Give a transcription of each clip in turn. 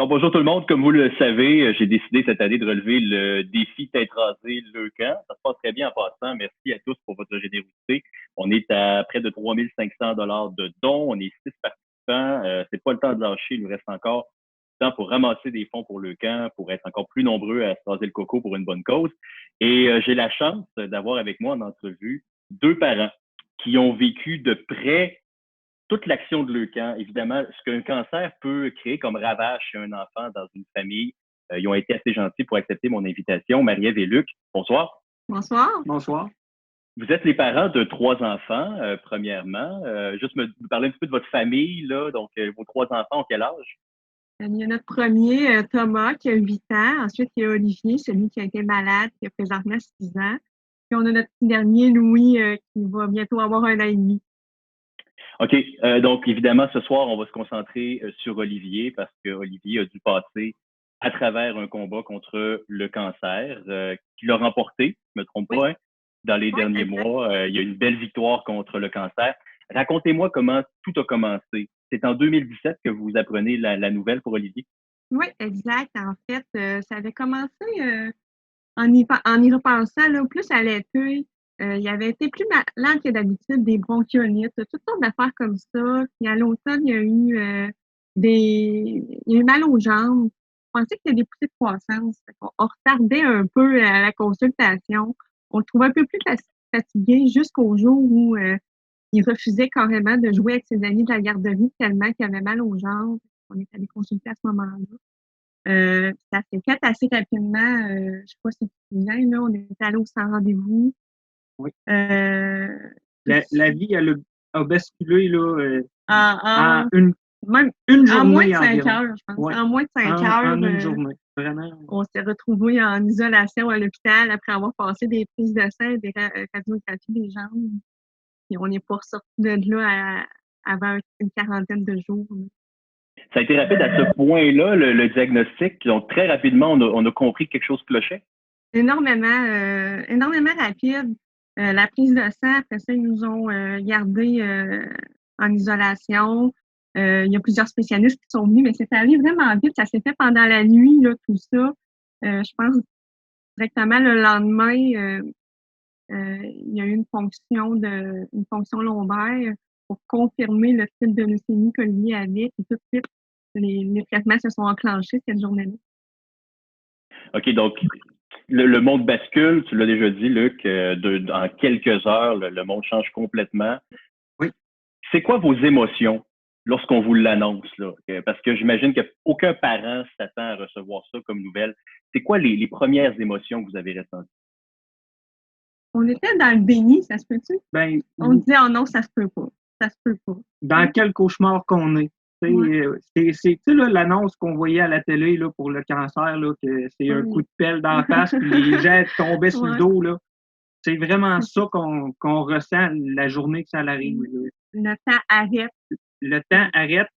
Bon, bonjour tout le monde. Comme vous le savez, j'ai décidé cette année de relever le défi tête rasée Leucan. Ça se passe très bien en passant. Merci à tous pour votre générosité. On est à près de 3 500 $ de dons. On est 6 participants. C'est pas le temps de lâcher. Il nous reste encore du temps pour ramasser des fonds pour Leucan, pour être encore plus nombreux à se raser le coco pour une bonne cause. Et j'ai la chance d'avoir avec moi en entrevue deux parents qui ont vécu de près toute l'action de Leucan, évidemment, ce qu'un cancer peut créer comme ravage chez un enfant dans une famille. Ils ont été assez gentils pour accepter mon invitation. Marie-Ève et Luc, bonsoir. Bonsoir. Bonsoir. Vous êtes les parents de trois enfants, premièrement. Juste me parler un petit peu de votre famille, là. Donc, vos trois enfants ont quel âge? Il y a notre premier, Thomas, qui a 8 ans. Ensuite, il y a Olivier, celui qui a été malade, qui a présentement 6 ans. Puis on a notre petit dernier, Louis, qui va bientôt avoir 1 an et demi. OK. Donc, évidemment, ce soir, on va se concentrer sur Olivier parce que Olivier a dû passer à travers un combat contre le cancer qu'il a remporté, je ne me trompe pas, hein, dans les derniers exact. mois. Il y a une belle victoire contre le cancer. Racontez-moi comment tout a commencé. C'est en 2017 que vous apprenez la nouvelle pour Olivier? Oui, exact. En fait, ça avait commencé en y repensant, là, plus à l'été. Il avait été plus malade que d'habitude, des bronchiolites, toutes sortes d'affaires comme ça. Puis à l'automne, il y a eu mal aux jambes. Je pensais qu'il y avait des poussées de croissance. On retardait un peu la consultation. On le trouvait un peu plus fatigué jusqu'au jour où il refusait carrément de jouer avec ses amis de la garderie tellement qu'il avait mal aux jambes. On est allé consulter à ce moment-là. Ça s'est fait assez rapidement. Je sais pas si tu te souviens, là, on est allé au sans rendez-vous. Oui. Euh, La vie, elle a basculé là, en, même une en moins journée de 5 environ. heures, je pense. Ouais. En moins de 5 En heures, une journée. Vraiment. on s'est retrouvés en isolation à l'hôpital après avoir passé des prises de sang et des radiographies des jambes. Et on n'est pas ressorti de là avant une quarantaine de jours. Ça a été rapide à ce point-là, le diagnostic. Donc, très rapidement, on a compris que quelque chose clochait. Énormément rapide. La prise de sang, après ça, ils nous ont gardés en isolation. Il y a plusieurs spécialistes qui sont venus, mais c'est allé vraiment vite. Ça s'est fait pendant la nuit, là, tout ça. Je pense directement le lendemain, il y a eu une fonction lombaire pour confirmer le type de leucémie qu'Olivier avait. Et tout de suite, les traitements se sont enclenchés cette journée-là. OK, donc le monde bascule, tu l'as déjà dit, Luc, en quelques heures, le monde change complètement. Oui. C'est quoi vos émotions lorsqu'on vous l'annonce, là? Parce que j'imagine qu'aucun parent s'attend à recevoir ça comme nouvelle. C'est quoi les premières émotions que vous avez ressenties? On était dans le déni, ça se peut-tu? Ben, On disait, oh non, ça se peut pas. Ça se peut pas. Dans quel cauchemar qu'on est. C'est l'annonce qu'on voyait à la télé là, pour le cancer, là, que c'est un coup de pelle dans la face, puis les gens tombaient sur le dos. Là. C'est vraiment ça qu'on ressent la journée que ça arrive. Le temps arrête. Le temps arrête.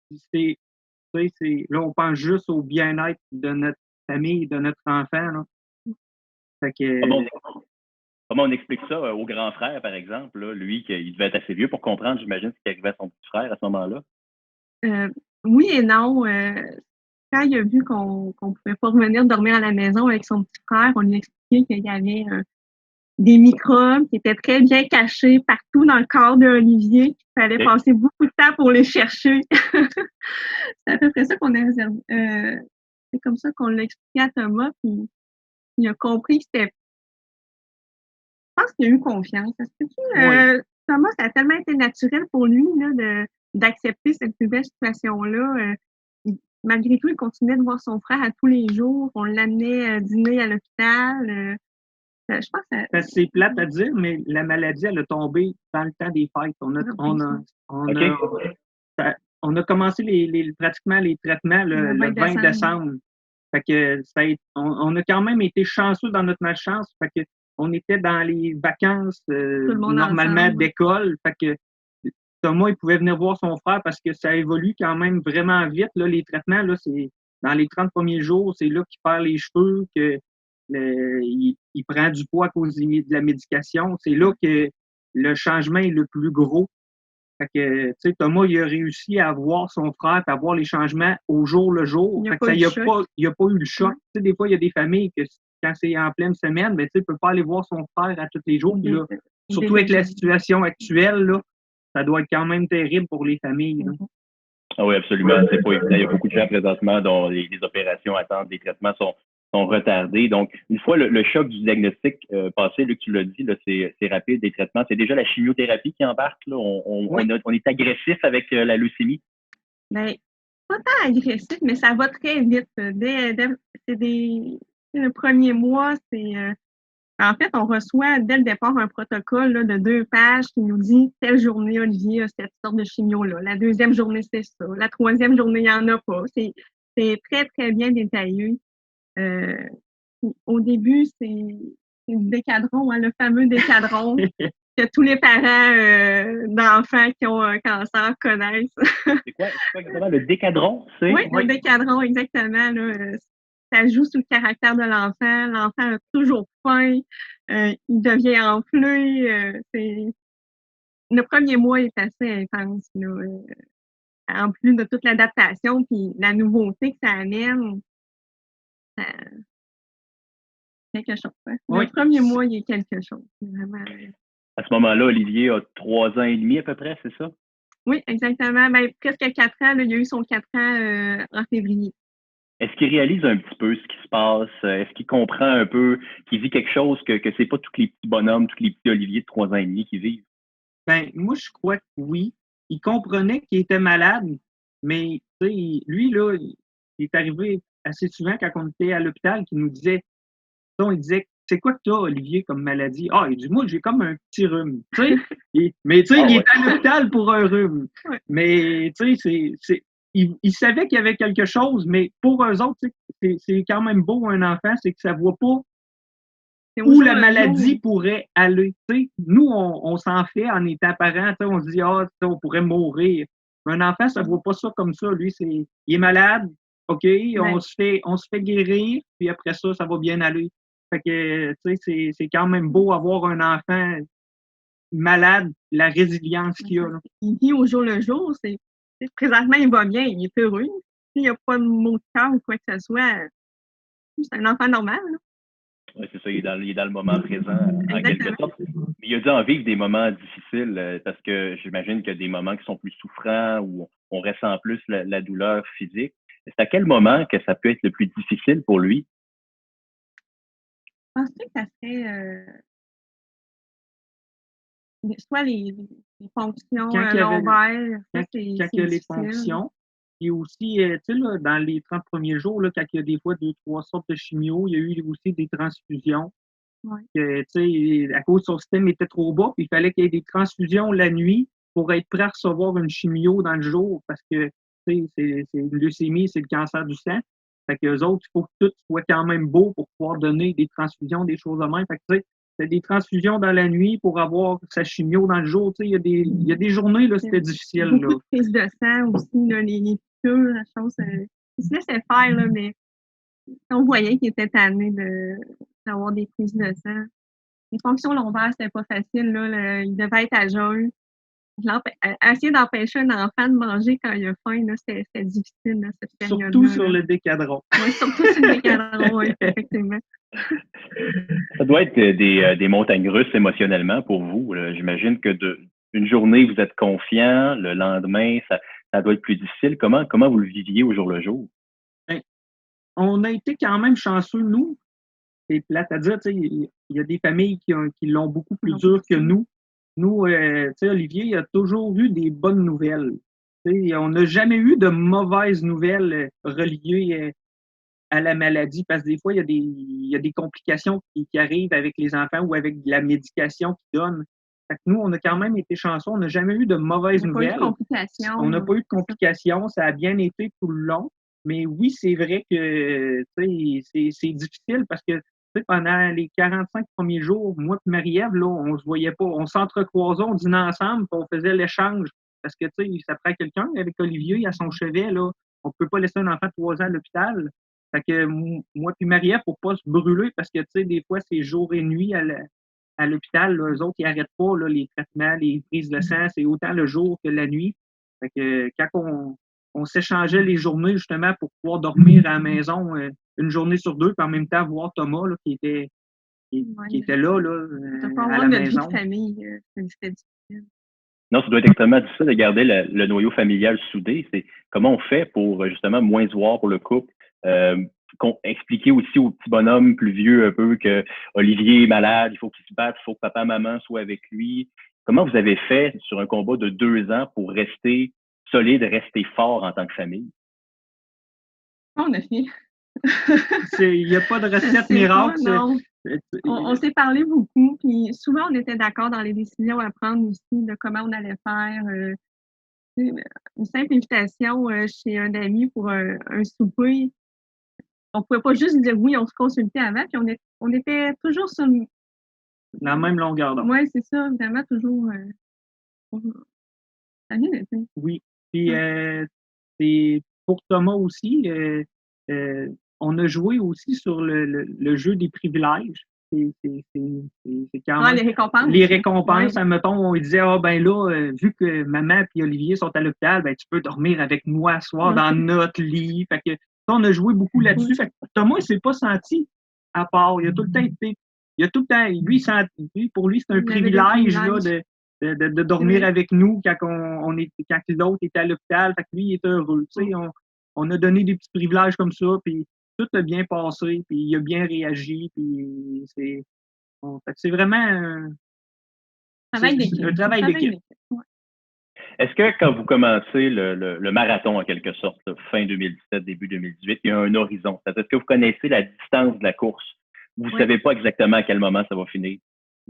Là, on pense juste au bien-être de notre famille, de notre enfant. Là. Fait que, comment on explique ça au grand frère, par exemple, là, lui, il devait être assez vieux pour comprendre, j'imagine, ce qui arrivait à son petit frère à ce moment-là? Oui et non. Quand il a vu qu'on ne pouvait pas revenir dormir à la maison avec son petit frère, on lui a expliqué qu'il y avait des microbes qui étaient très bien cachés partout dans le corps d'Olivier, qu'il fallait passer beaucoup de temps pour les chercher. C'est à peu près ça qu'on a réservé. C'est comme ça qu'on l'a expliqué à Thomas, puis il a compris que c'était. Je pense qu'il a eu confiance. Thomas, ça a tellement été naturel pour lui là, d'accepter cette nouvelle situation-là. Malgré tout, il continuait de voir son frère à tous les jours. On l'amenait dîner à l'hôpital. Je pense que c'est plate à dire, mais la maladie, elle a tombé dans le temps des fêtes. On a commencé pratiquement les traitements le 20 décembre. Fait que on a quand même été chanceux dans notre malchance. Fait que on était dans les vacances normalement d'école. Fait que Thomas, il pouvait venir voir son frère parce que ça évolue quand même vraiment vite. Là, les traitements, là, c'est dans les 30 premiers jours, c'est là qu'il perd les cheveux, il prend du poids à cause de la médication. C'est là que le changement est le plus gros. Fait que, tu sais, Thomas, il a réussi à voir son frère, à voir les changements au jour le jour. Il n'y a Fait que pas ça, eu de choc. il a pas eu le choc. Ouais. Tu sais, des fois, il y a des familles que quand c'est en pleine semaine, ben, tu sais, il peut pas aller voir son frère à tous les jours. Puis là, surtout avec la situation actuelle, là, ça doit être quand même terrible pour les familles, là. Ah oui, absolument. C'est pas évident. Il y a beaucoup de gens présentement dont les opérations attendent, les traitements sont retardés. Donc, une fois le choc du diagnostic passé, Luc, tu l'as dit, là, c'est rapide, les traitements. C'est déjà la chimiothérapie qui embarque. Là. On est agressif avec la leucémie. Ben, pas tant agressif, mais ça va très vite. Le premier mois, en fait, on reçoit dès le départ un protocole là, de 2 pages qui nous dit telle journée, Olivier a cette sorte de chimio-là. La deuxième journée, c'est ça. La troisième journée, il n'y en a pas. C'est très, très bien détaillé. Au début, c'est le décadron, hein, le fameux décadron que tous les parents d'enfants qui ont un cancer connaissent. C'est quoi exactement le décadron? Oui, le décadron, exactement. Là, ça joue sur le caractère de l'enfant. L'enfant a toujours faim, il devient enflé. Le premier mois est assez intense. Là, en plus de toute l'adaptation puis la nouveauté que ça amène, ça, quelque chose. Hein. Oui. Le premier mois, il y a quelque chose. Vraiment. À ce moment-là, Olivier a 3 ans et demi à peu près, c'est ça? Oui, exactement. Ben, presque 4 ans. Là, il a eu son 4 ans en février. Est-ce qu'il réalise un petit peu ce qui se passe? Est-ce qu'il comprend un peu, qu'il vit quelque chose que c'est pas tous les petits bonhommes, tous les petits Olivier de 3 ans et demi qui vivent? Ben, moi, je crois que oui. Il comprenait qu'il était malade, mais tu sais, lui, là, il est arrivé assez souvent quand on était à l'hôpital qu'il nous disait, il disait, c'est quoi que tu as, Olivier, comme maladie? Ah, il dit, moi, j'ai comme un petit rhume. Tu sais, mais tu sais, il est à l'hôpital pour un rhume. Ouais. Mais tu sais, il savait qu'il y avait quelque chose, mais pour eux autres, c'est quand même beau un enfant, c'est que ça voit pas où la maladie pourrait aller. T'sais. Nous, on s'en fait en étant parents, on se dit, on pourrait mourir. Un enfant, ça ne voit pas ça comme ça. Lui, il est malade, OK, on se fait guérir, puis après ça, ça va bien aller. Fait que, c'est quand même beau avoir un enfant malade, la résilience qu'il a. Là. Il vit au jour le jour. Présentement, il va bien, il est heureux. S'il n'y a pas de maux de cœur ou quoi que ce soit, c'est un enfant normal. Oui, c'est ça, il est dans le moment présent, en quelque sorte. Mais il a dû en vivre des moments difficiles, parce que j'imagine qu'il y a des moments qui sont plus souffrants, où on ressent plus la douleur physique. C'est à quel moment que ça peut être le plus difficile pour lui? Je pense que ça serait soit les fonctions lombaires. Quand il y a les fonctions, et aussi, tu sais, là, dans les 30 premiers jours, là, quand il y a des fois 2-3 sortes de chimio, il y a eu aussi des transfusions. Ouais. Tu sais, à cause de son système était trop bas, puis il fallait qu'il y ait des transfusions la nuit pour être prêt à recevoir une chimio dans le jour, parce que, tu sais, c'est une leucémie, c'est le cancer du sang. Fait qu'eux autres, il faut que tout soit quand même beau pour pouvoir donner des transfusions, des choses de même. Fait que, tu sais, c'est des transfusions dans la nuit pour avoir sa chimio dans le jour. Tu sais, il y a des journées, là, c'était difficile. Beaucoup là. de prises de sang aussi, là, les piqûres, la chose. Il se laissait faire, là, mais on voyait qu'il était tanné d'avoir des prises de sang. Les fonctions lombaires, c'était pas facile, là. Il devait être à jeun. Essayer d'empêcher un enfant de manger quand il a faim, là, c'était difficile, là, cette période-là. Surtout sur le décadron. Oui, surtout sur le décadron, oui, effectivement. Ça doit être des montagnes russes émotionnellement pour vous. J'imagine que une journée, vous êtes confiant, le lendemain, ça doit être plus difficile. Comment vous le viviez au jour le jour? Ben, on a été quand même chanceux, nous. C'est plate à dire, il y a des familles qui l'ont beaucoup plus dur que nous. Nous, Olivier, il a toujours eu des bonnes nouvelles. On n'a jamais eu de mauvaises nouvelles reliées à la maladie, parce que des fois, il y a des complications qui arrivent avec les enfants ou avec la médication qu'ils donnent. Fait que nous, on a quand même été chanceux. On n'a jamais eu de mauvaises nouvelles. On n'a pas eu de complications. Ça a bien été tout le long. Mais oui, c'est vrai que c'est difficile parce que pendant les 45 premiers jours, moi et Marie-Ève, là, on se voyait pas. On s'entrecroisait, on dînait ensemble, puis on faisait l'échange. Parce que ça prend quelqu'un avec Olivier à son chevet. Là. On ne peut pas laisser un enfant de 3 ans à l'hôpital. Fait que moi et Marie-Ève, pour pas se brûler, parce que des fois, c'est jour et nuit à l'hôpital, là, eux autres, ils n'arrêtent pas là, les traitements, les prises de sang, c'est autant le jour que la nuit. Fait que quand on s'échangeait les journées justement pour pouvoir dormir à la maison une journée sur deux, puis en même temps voir Thomas là, qui était là, à la maison. Vie de famille, c'était difficile. Non, ça doit être extrêmement difficile de garder le noyau familial soudé. C'est comment on fait pour justement moins se voir pour le couple. Expliquer aussi au petit bonhomme plus vieux un peu que Olivier est malade, il faut qu'il se batte, il faut que papa, maman soient avec lui. Comment vous avez fait sur un combat de 2 ans pour rester solide, rester fort en tant que famille? On a fait. Il n'y a pas de recette miracle. On s'est parlé beaucoup, puis souvent on était d'accord dans les décisions à prendre aussi de comment on allait faire. Une simple invitation chez un ami pour un souper. On pouvait pas juste dire oui, on se consultait avant, puis on était toujours sur la même longueur d'onde. Oui, c'est ça, vraiment toujours. Ça vient d'être. Oui. Puis c'est pour Thomas aussi, on a joué aussi sur le jeu des privilèges. C'est quand même. Les récompenses. Les récompenses, admettons, on disait, ben là, vu que maman et Olivier sont à l'hôpital, ben tu peux dormir avec moi ce soir dans notre lit. Fait que on a joué beaucoup là-dessus. Fait que Thomas, il s'est pas senti à part. Il a tout le temps été. Lui, pour lui, c'est un privilège là, de dormir avec nous quand l'autre était à l'hôpital. Fait que lui, il est heureux. On a donné des petits privilèges comme ça, puis tout a bien passé, puis il a bien réagi, puis c'est vraiment un travail d'équipe. Est-ce que quand vous commencez le marathon, en quelque sorte, fin 2017, début 2018, il y a un horizon? Est-ce que vous connaissez la distance de la course? Vous ne savez pas exactement à quel moment ça va finir?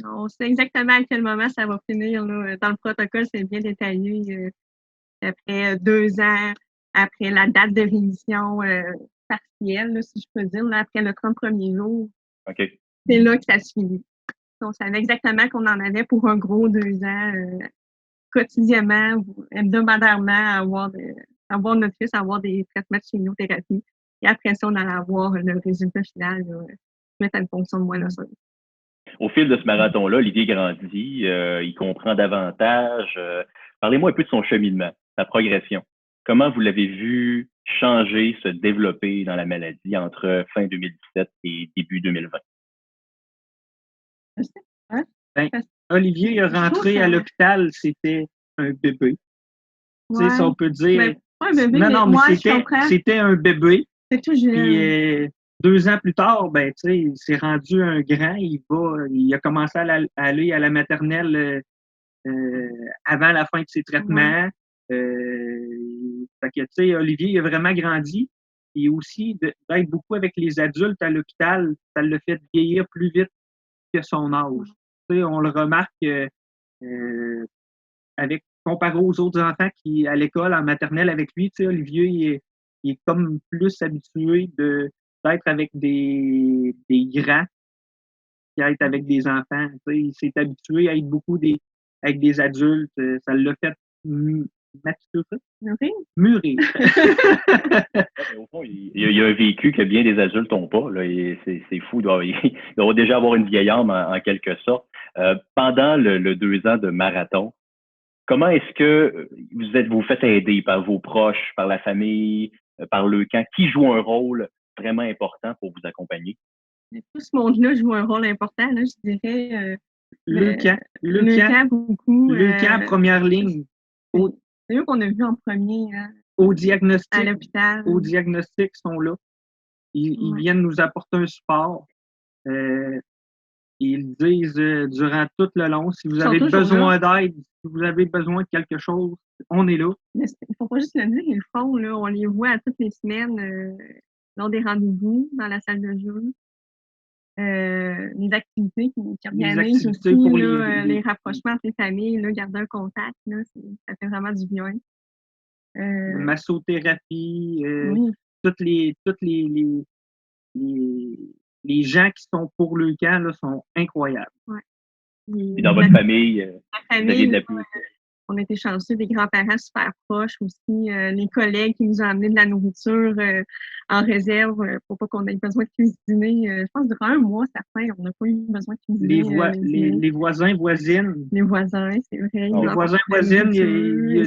Non, on sait exactement à quel moment ça va finir. Là. Dans le protocole, c'est bien détaillé. Après 2 ans, après la date de rémission partielle, là, si je peux dire, là, après le 30 premiers jours, c'est là que ça se finit. On savait exactement qu'on en avait pour un gros 2 ans, quotidiennement, hebdomadairement, avoir notre fils, avoir des traitements de chimiothérapie. Et après ça, on allait avoir le résultat final, mettre à une fonction de moelle-osseuse. Au fil de ce marathon-là, Olivier grandit, il comprend davantage. Parlez-moi un peu de son cheminement, sa progression. Comment vous l'avez vu changer, se développer dans la maladie entre fin 2017 et début 2020? Olivier est rentré à l'hôpital, c'était un bébé. Tu sais, si on peut dire. Un bébé, c'était un bébé. C'est tout jeune. Puis 2 ans plus tard, ben, tu sais, il s'est rendu un grand. Il a commencé à aller à la maternelle avant la fin de ses traitements. Fait que, tu sais, Olivier, il a vraiment grandi. Et aussi, d'être beaucoup avec les adultes à l'hôpital, ça le fait vieillir plus vite que son âge. Tu sais, on le remarque comparé aux autres enfants qui, à l'école, en maternelle avec lui, tu sais, Olivier, il est comme plus habitué d'être avec des grands qu'à être avec des enfants. Tu sais, il s'est habitué à être beaucoup avec des adultes. Ça l'a fait mûrir. Au fond, il y a un vécu que bien des adultes n'ont pas. Là, c'est fou. Il doit déjà avoir une vieille âme en quelque sorte. Pendant le 2 ans de marathon, comment est-ce que vous faites aider par vos proches, par la famille, par le camp? Qui joue un rôle vraiment important pour vous accompagner? Tout ce monde-là joue un rôle important, là, je dirais. Le camp, beaucoup. Le camp, première ligne. C'est eux qu'on a vu en premier. Au diagnostic. À l'hôpital. Au diagnostic, ils sont là. Ils viennent nous apporter un support. Ils disent durant tout le long, si vous avez besoin d'aide, si vous avez besoin de quelque chose, on est là. Il ne faut pas juste le dire, ils le font. Là. On les voit toutes les semaines lors des rendez-vous dans la salle de jeu. Les activités qui organisent aussi pour les rapprochements entre les familles, là, garder un contact, là, ça fait vraiment du bien. Massothérapie, toutes les gens qui sont pour le camp là, sont incroyables. Et dans votre famille, vous aviez de l'appui. on a été chanceux, des grands-parents super proches aussi, les collègues qui nous ont amené de la nourriture en réserve pour pas qu'on ait besoin de cuisiner. Je pense durant un mois, certains, on n'a pas eu besoin de cuisiner. Les voisins, voisines. Les voisins, c'est vrai. Les voisins, voisines, il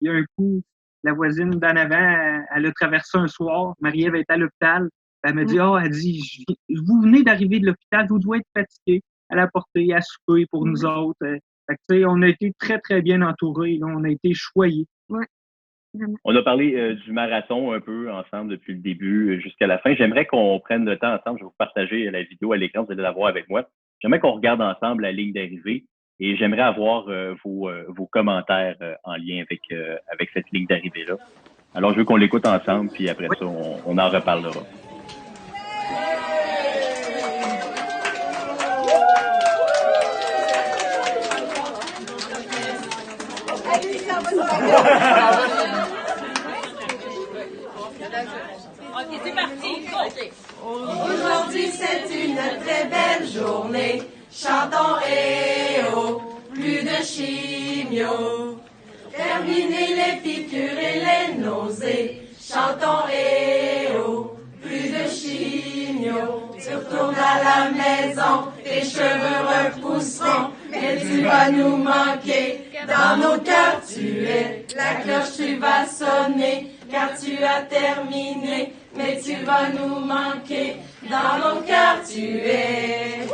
y a un coup, la voisine d'en avant, elle a traversé un soir, Marie-Ève était à l'hôpital, elle m'a dit, elle dit, vous venez d'arriver de l'hôpital, vous devez être fatigué. Elle a apporté à souper pour nous autres. Fait que, on a été très, très bien entourés. Là, on a été choyés. Ouais. On a parlé du marathon un peu ensemble depuis le début jusqu'à la fin. J'aimerais qu'on prenne le temps ensemble. Je vais vous partager la vidéo à l'écran, vous allez la voir avec moi. J'aimerais qu'on regarde ensemble la ligne d'arrivée et j'aimerais avoir vos commentaires en lien avec cette ligne d'arrivée-là. Alors, je veux qu'on l'écoute ensemble, puis après ça, on en reparlera. Ok, c'est parti. Aujourd'hui, c'est une très belle journée. Chantons oh, plus de chimio. Terminer les piqûres et les nausées. Chantons oh, plus de chimio. Tu retournes à la maison, tes cheveux repousseront. Mais tu vas nous manquer, dans nos cœurs tu es. La cloche tu vas sonner, car tu as terminé. Mais tu vas nous manquer, dans nos cœurs tu es.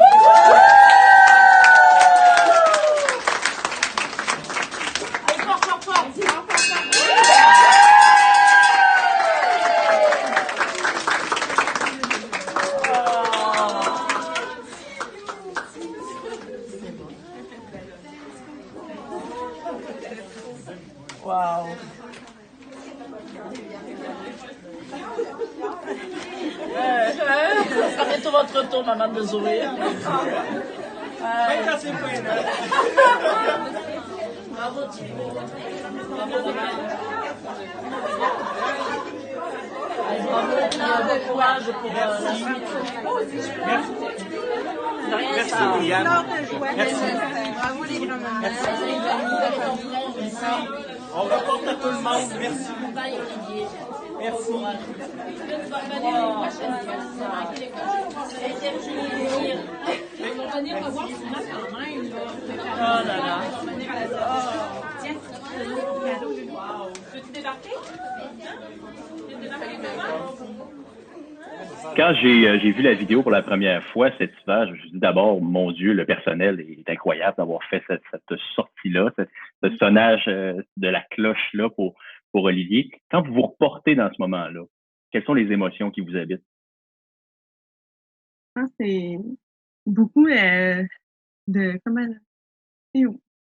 Wow. Ça fait tout votre tour, maman de Zoé. Bravo, Thibaut. Bravo, bon courage pour la suite. Merci, Liliane. Merci. Bravo les grands-mamans. Merci. On reporte à tout le monde. Merci. Merci. Ils vont venir me voir souvent quand même. Oh là là. Tiens, wow. Peux-tu débarquer? Quand j'ai vu la vidéo pour la première fois cet hiver, je me suis dit d'abord, mon Dieu, le personnel est incroyable d'avoir fait cette sortie-là, ce sonnage de la cloche-là pour Olivier. Quand vous vous reportez dans ce moment-là, quelles sont les émotions qui vous habitent? Je pense que c'est beaucoup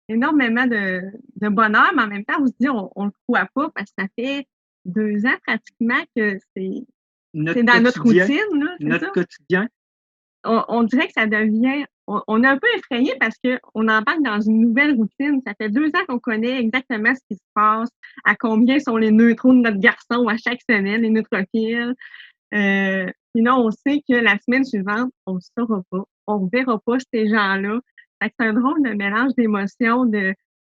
énormément de bonheur, mais en même temps, on se dit, on le croit pas parce que ça fait 2 ans pratiquement que c'est dans notre routine. Là, notre quotidien. On dirait que ça devient... On est un peu effrayé parce qu'on embarque dans une nouvelle routine. Ça fait 2 ans qu'on connaît exactement ce qui se passe, à combien sont les neutrons de notre garçon à chaque semaine, les neutrophiles. Sinon, on sait que la semaine suivante, on ne saura pas. On ne verra pas ces gens-là. Fait que c'est un drôle de mélange d'émotions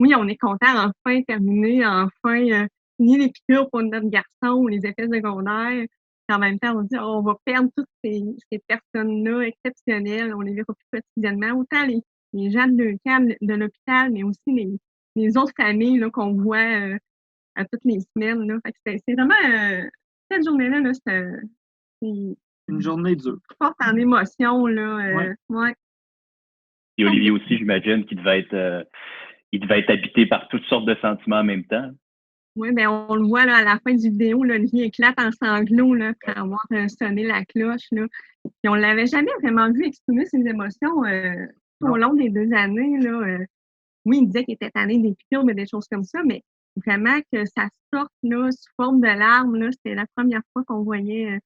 oui, on est content enfin terminer, enfin finir les piqûres pour notre garçon ou les effets secondaires. En même temps, on dit on va perdre toutes ces personnes-là exceptionnelles. On les verra plus quotidiennement. Autant les gens de l'hôpital, mais aussi les autres familles là, qu'on voit à toutes les semaines. Là. Fait que c'est vraiment cette journée-là, là, c'est une journée dure. Forte en émotion. Là, ouais. Et Olivier aussi, j'imagine qu'il devait être habité par toutes sortes de sentiments en même temps. Oui, bien, on le voit là, à la fin du vidéo, là, Olivier éclate en sanglots là, après avoir sonné la cloche. Là. Puis on ne l'avait jamais vraiment vu exprimer ses émotions au long des 2 années. Là, oui, il disait qu'il était tanné des piqûres, mais des choses comme ça, mais vraiment que ça sorte là, sous forme de larmes, là, c'était la première fois qu'on voyait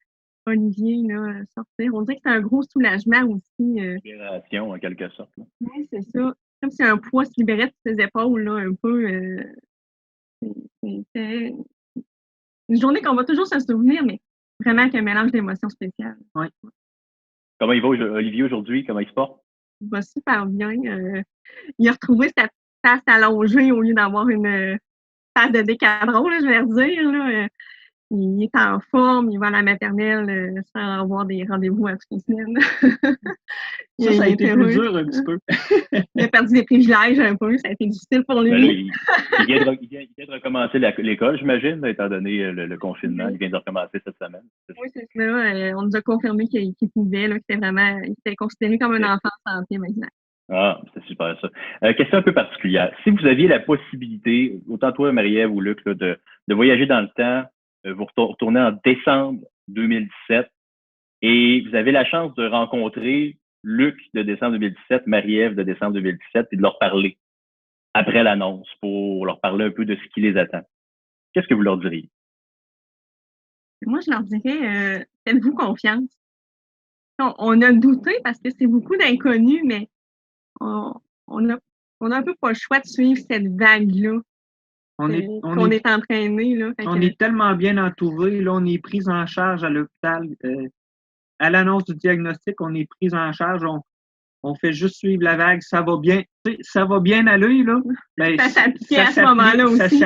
Olivier là, sortir. On dirait que c'est un gros soulagement aussi. Libération, en quelque sorte. Oui, c'est ça. Comme si un poids se libérait de ses épaules, là, un peu. C'était une journée qu'on va toujours se souvenir, mais vraiment avec un mélange d'émotions spéciales. Oui. Comment il va, Olivier, aujourd'hui? Comment il se porte? Il va super bien. Il a retrouvé face allongée au lieu d'avoir une face de décadron, là, je vais dire. Là. Il est en forme, il va à la maternelle sans avoir des rendez-vous à toutes les semaines. Ça a été plus dur un petit peu. Il a perdu des privilèges un peu, ça a été difficile pour lui. Ben là, il vient de recommencer l'école, j'imagine, étant donné le confinement. Il vient de recommencer cette semaine. Oui, c'est ça. On nous a confirmé qu'il pouvait, là, il était considéré comme un enfant santé maintenant. Ah, c'est super ça. Question un peu particulière. Si vous aviez la possibilité, autant toi, Marie-Ève ou Luc, là, de voyager dans le temps, vous retournez en décembre 2017 et vous avez la chance de rencontrer Luc de décembre 2017, Marie-Ève de décembre 2017 et de leur parler après l'annonce pour leur parler un peu de ce qui les attend. Qu'est-ce que vous leur diriez? Moi, je leur dirais, faites-vous confiance. On a douté parce que c'est beaucoup d'inconnus, mais on a un peu pas le choix de suivre cette vague-là. On est entraîné. Là, on est tellement bien entouré. Là, on est pris en charge à l'hôpital. À l'annonce du diagnostic, on est pris en charge. On fait juste suivre la vague. Ça va bien. Ça va bien aller. Là. Ben, ça s'appliquait à ce moment-là aussi.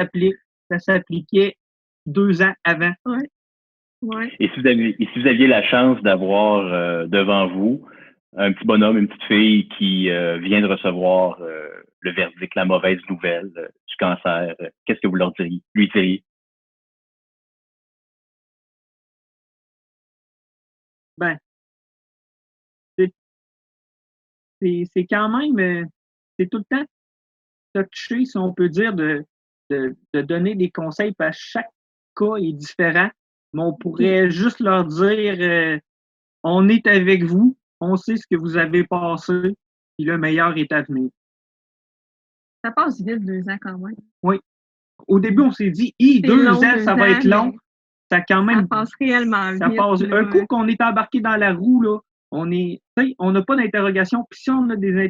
Ça s'appliquait 2 ans avant. Ouais. Ouais. Et si vous aviez la chance d'avoir devant vous un petit bonhomme, une petite fille qui vient de recevoir le verdict, la mauvaise nouvelle du cancer, qu'est-ce que vous lui diriez? Ben, c'est quand même, c'est tout le temps touché, si on peut dire, de donner des conseils parce que chaque cas est différent. Mais on pourrait juste leur dire on est avec vous, on sait ce que vous avez passé, puis le meilleur est à venir. Ça passe vite, 2 ans quand même. Oui. Au début, on s'est dit, 2 ans, ça va être long. Ça quand même. Ça passe réellement vite. Un coup qu'on est embarqué dans la roue, là, on n'a pas d'interrogation. Puis si on a des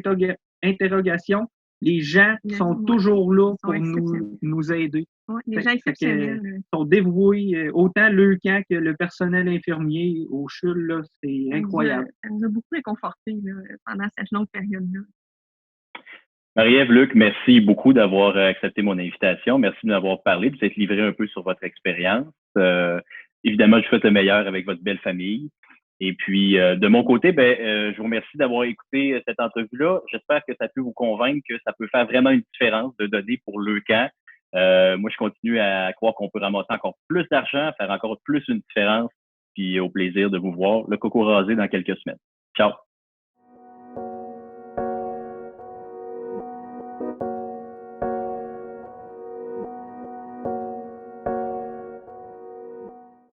interrogations, les gens sont toujours là pour nous aider. Ouais, les gens exceptionnels. Sont dévoués, autant le camp que le personnel infirmier au CHUL, là, c'est incroyable. Ça nous a beaucoup réconfortés pendant cette longue période-là. Marie-Ève, Luc, merci beaucoup d'avoir accepté mon invitation. Merci de m'avoir parlé, de vous être livré un peu sur votre expérience. Évidemment, je souhaite le meilleur avec votre belle famille. Et puis, de mon côté, je vous remercie d'avoir écouté cette entrevue-là. J'espère que ça peut vous convaincre que ça peut faire vraiment une différence de donner pour le camp. Moi, je continue à croire qu'on peut ramasser encore plus d'argent, faire encore plus une différence. Puis, au plaisir de vous voir le coco rasé dans quelques semaines. Ciao!